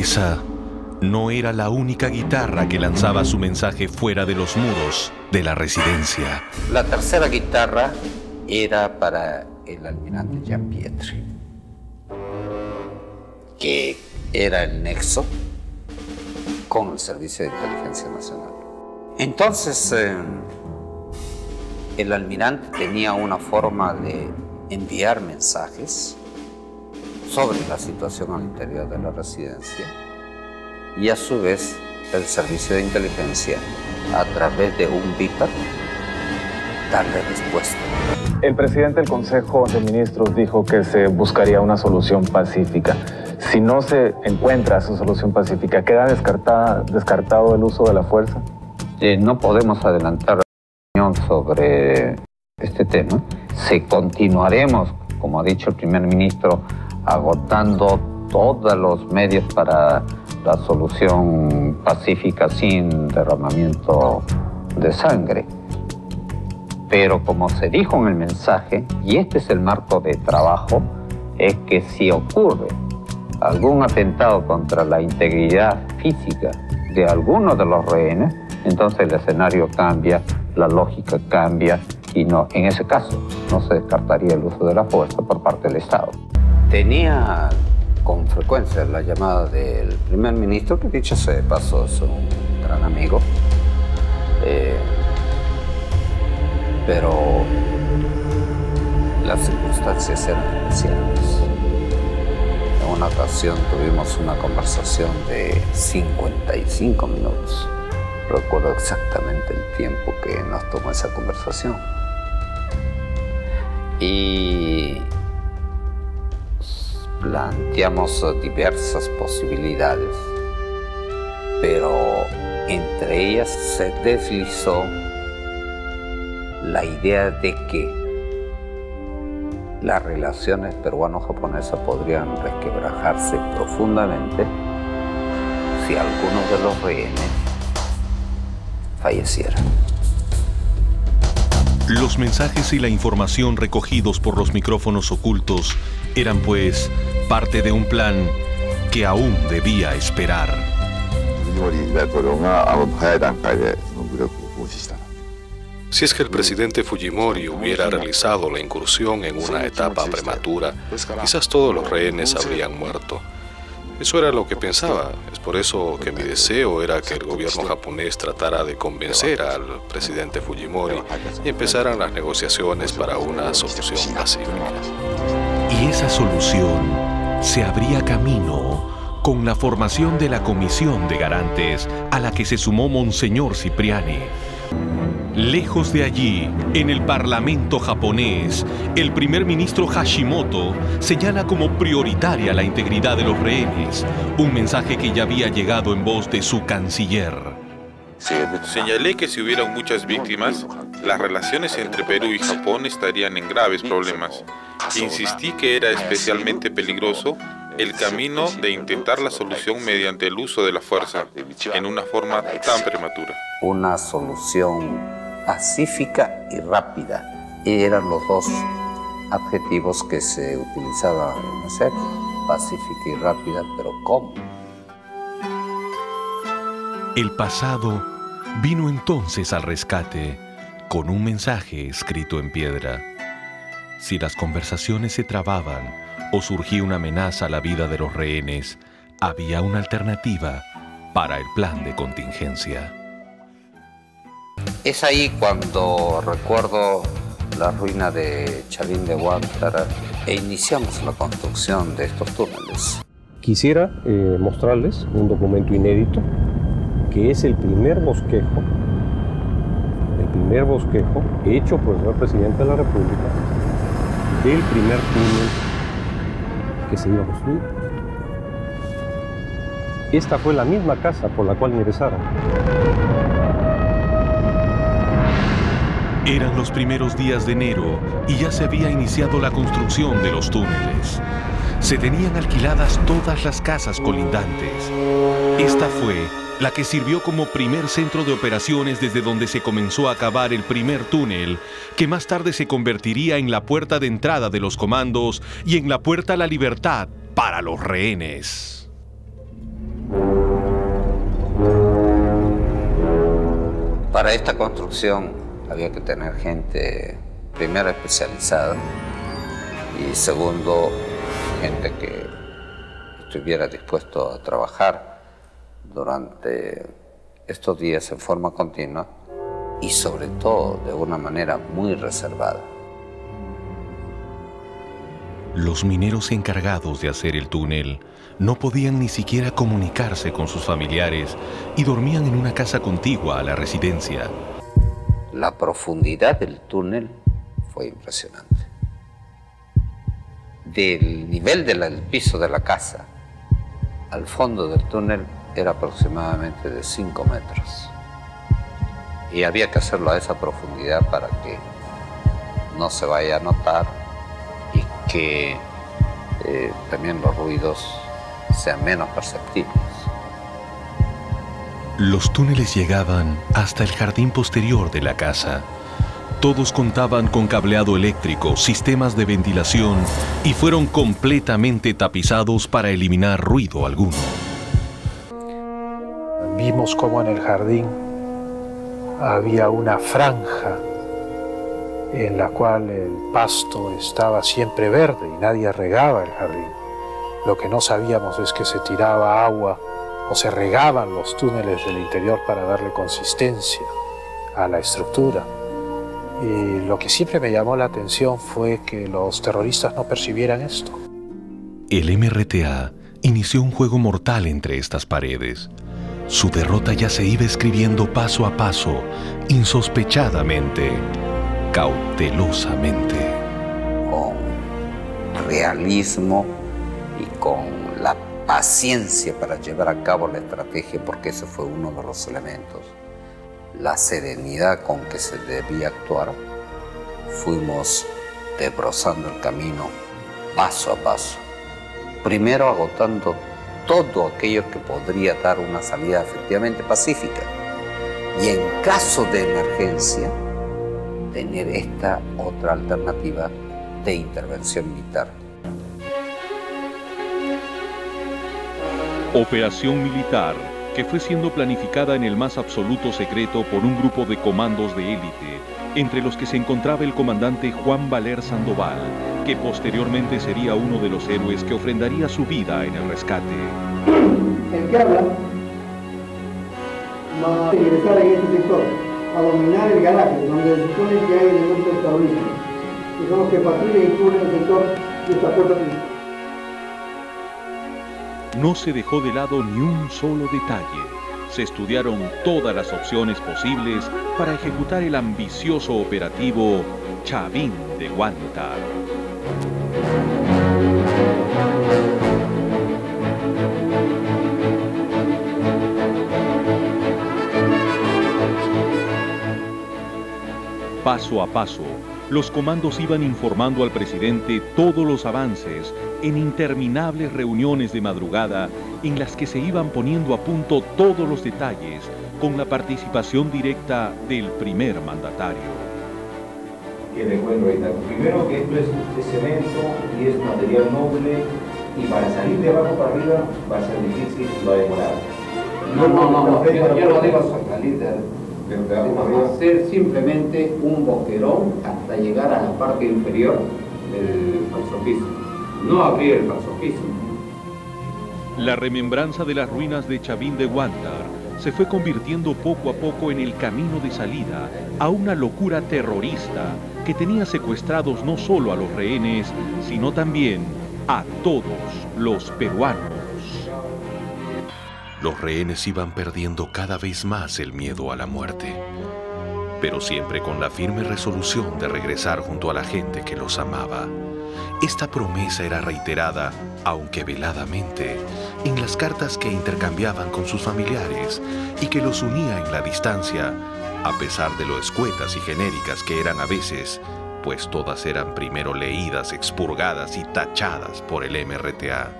Esa no era la única guitarra que lanzaba su mensaje fuera de los muros de la residencia. La tercera guitarra era para el almirante Giampietri, que era el nexo con el Servicio de Inteligencia Nacional. Entonces, el almirante tenía una forma de enviar mensajes sobre la situación al interior de la residencia y a su vez el Servicio de Inteligencia, a través de un BIPAC, darle respuesta. El presidente del Consejo de Ministros dijo que se buscaría una solución pacífica. Si no se encuentra esa solución pacífica, ¿queda descartado el uso de la fuerza? No podemos adelantar la opinión sobre este tema. Continuaremos, como ha dicho el primer ministro, agotando todos los medios para la solución pacífica sin derramamiento de sangre. Pero como se dijo en el mensaje, y este es el marco de trabajo, es que si ocurre algún atentado contra la integridad física de alguno de los rehenes, entonces el escenario cambia, la lógica cambia, y no, en ese caso no se descartaría el uso de la fuerza por parte del Estado. Tenía con frecuencia la llamada del primer ministro, que dicho sea de paso es un gran amigo, pero las circunstancias eran especiales. En una ocasión tuvimos una conversación de 55 minutos. Recuerdo exactamente el tiempo que nos tomó esa conversación. Y planteamos diversas posibilidades, pero entre ellas se deslizó la idea de que las relaciones peruano-japonesas podrían resquebrajarse profundamente si alguno de los rehenes falleciera. Los mensajes y la información recogidos por los micrófonos ocultos eran, pues, parte de un plan que aún debía esperar. Si es que el presidente Fujimori hubiera realizado la incursión en una etapa prematura, quizás todos los rehenes habrían muerto. Eso era lo que pensaba. Es por eso que mi deseo era que el gobierno japonés tratara de convencer al presidente Fujimori y empezaran las negociaciones para una solución pacífica. Y esa solución se abría camino con la formación de la Comisión de Garantes a la que se sumó Monseñor Cipriani. Lejos de allí, en el Parlamento japonés, el primer ministro Hashimoto señala como prioritaria la integridad de los rehenes, un mensaje que ya había llegado en voz de su canciller. Señalé que si hubieran muchas víctimas, las relaciones entre Perú y Japón estarían en graves problemas. Insistí que era especialmente peligroso el camino de intentar la solución mediante el uso de la fuerza, en una forma tan prematura. Una solución pacífica y rápida eran los dos adjetivos que se utilizaban en esa época. Pacífica y rápida, pero ¿cómo? El pasado vino entonces al rescate con un mensaje escrito en piedra. Si las conversaciones se trababan o surgía una amenaza a la vida de los rehenes, había una alternativa para el plan de contingencia. Es ahí cuando recuerdo la ruina de Chalín de Huántara e iniciamos la construcción de estos túneles. Quisiera mostrarles un documento inédito que es el primer bosquejo hecho por el señor presidente de la República del primer túnel que se iba a construir. Esta fue la misma casa por la cual ingresaron. Eran los primeros días de enero y ya se había iniciado la construcción de los túneles. Se tenían alquiladas todas las casas colindantes. Esta fue la que sirvió como primer centro de operaciones desde donde se comenzó a cavar el primer túnel, que más tarde se convertiría en la puerta de entrada de los comandos y en la puerta a la libertad para los rehenes. Para esta construcción había que tener gente, primero, especializada y segundo, gente que estuviera dispuesto a trabajar durante estos días en forma continua y sobre todo de una manera muy reservada. Los mineros encargados de hacer el túnel no podían ni siquiera comunicarse con sus familiares y dormían en una casa contigua a la residencia. La profundidad del túnel fue impresionante. Del nivel del piso de la casa al fondo del túnel era aproximadamente de 5 metros. Y había que hacerlo a esa profundidad para que no se vaya a notar y que también los ruidos sean menos perceptibles. Los túneles llegaban hasta el jardín posterior de la casa. Todos contaban con cableado eléctrico, sistemas de ventilación y fueron completamente tapizados para eliminar ruido alguno. Vimos como en el jardín había una franja en la cual el pasto estaba siempre verde y nadie regaba el jardín. Lo que no sabíamos es que se tiraba agua o se regaban los túneles del interior para darle consistencia a la estructura. Y lo que siempre me llamó la atención fue que los terroristas no percibieran esto. El MRTA inició un juego mortal entre estas paredes. Su derrota ya se iba escribiendo paso a paso, insospechadamente, cautelosamente. Con realismo y con la paciencia para llevar a cabo la estrategia, porque ese fue uno de los elementos. La serenidad con que se debía actuar, fuimos desbrozando el camino paso a paso. Primero agotando todo aquello que podría dar una salida efectivamente pacífica. Y en caso de emergencia, tener esta otra alternativa de intervención militar. Operación militar que fue siendo planificada en el más absoluto secreto por un grupo de comandos de élite, entre los que se encontraba el comandante Juan Valer Sandoval, que posteriormente sería uno de los héroes que ofrendaría su vida en el rescate. El que habla va a ingresar en este sector, a dominar el garaje, donde se supone que hay elementos terroristas, que son los que patrullan y cubren el sector de esta puerta principal. No se dejó de lado ni un solo detalle. Se estudiaron todas las opciones posibles para ejecutar el ambicioso operativo Chavín de Huántar. Paso a paso, los comandos iban informando al presidente todos los avances en interminables reuniones de madrugada en las que se iban poniendo a punto todos los detalles con la participación directa del primer mandatario. Y le cuento ahorita, primero que esto es cemento y es material noble y para salir de abajo para arriba va a ser difícil y va a demorar. No, yo no digo salir de arriba. Hacer simplemente un boquerón hasta llegar a la parte inferior del falso piso. No abrir el falso piso. La remembranza de las ruinas de Chavín de Huántar se fue convirtiendo poco a poco en el camino de salida a una locura terrorista que tenía secuestrados no solo a los rehenes, sino también a todos los peruanos. Los rehenes iban perdiendo cada vez más el miedo a la muerte, pero siempre con la firme resolución de regresar junto a la gente que los amaba. Esta promesa era reiterada, aunque veladamente, en las cartas que intercambiaban con sus familiares y que los unía en la distancia, a pesar de lo escuetas y genéricas que eran a veces, pues todas eran primero leídas, expurgadas y tachadas por el MRTA.